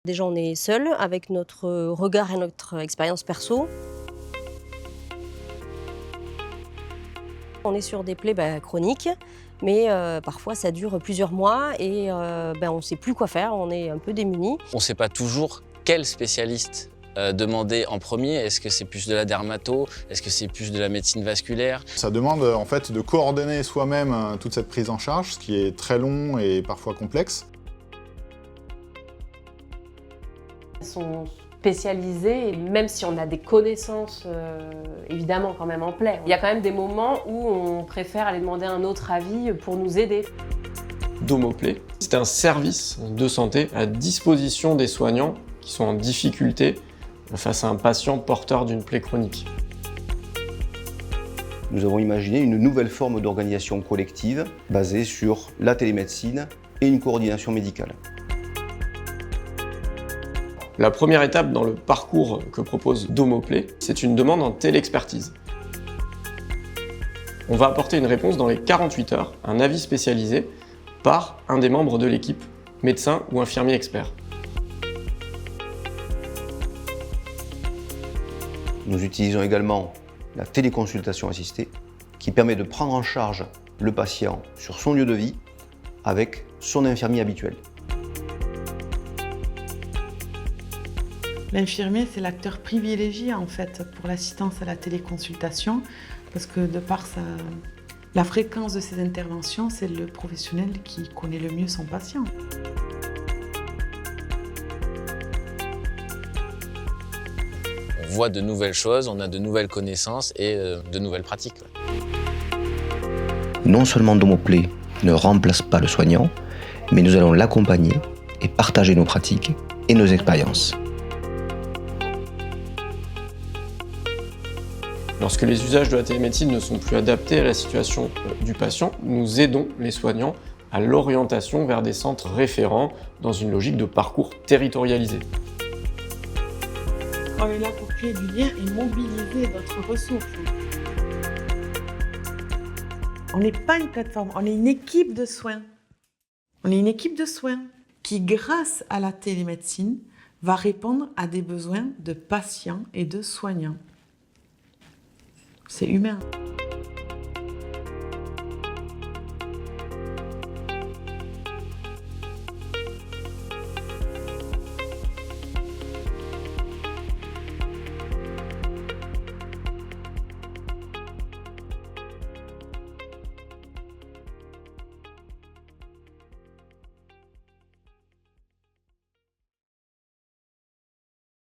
Déjà, on est seul avec notre regard et notre expérience perso. On est sur des plaies chroniques, mais parfois ça dure plusieurs mois et on ne sait plus quoi faire, on est un peu démunis. On ne sait pas toujours quel spécialiste demander en premier. Est-ce que c'est plus de la dermato? Est-ce que c'est plus de la médecine vasculaire? Ça demande en fait de coordonner soi-même toute cette prise en charge, ce qui est très long et parfois complexe. Ils sont spécialisés, et même si on a des connaissances évidemment quand même en plaie, il y a quand même des moments où on préfère aller demander un autre avis pour nous aider. Domoplay, c'est un service de santé à disposition des soignants qui sont en difficulté face à un patient porteur d'une plaie chronique. Nous avons imaginé une nouvelle forme d'organisation collective basée sur la télémédecine et une coordination médicale. La première étape dans le parcours que propose Domoplay, c'est une demande en téléexpertise. On va apporter une réponse dans les 48 heures, un avis spécialisé par un des membres de l'équipe, médecin ou infirmier expert. Nous utilisons également la téléconsultation assistée qui permet de prendre en charge le patient sur son lieu de vie avec son infirmier habituel. L'infirmier, c'est l'acteur privilégié en fait pour l'assistance à la téléconsultation parce que de par la fréquence de ses interventions, c'est le professionnel qui connaît le mieux son patient. On voit de nouvelles choses, on a de nouvelles connaissances et de nouvelles pratiques. Non seulement Domoplay ne remplace pas le soignant, mais nous allons l'accompagner et partager nos pratiques et nos expériences. Lorsque les usages de la télémédecine ne sont plus adaptés à la situation du patient, nous aidons les soignants à l'orientation vers des centres référents dans une logique de parcours territorialisé. On est là pour créer du lien et mobiliser notre ressource. On n'est pas une plateforme, on est une équipe de soins. On est une équipe de soins qui, grâce à la télémédecine, va répondre à des besoins de patients et de soignants. C'est humain.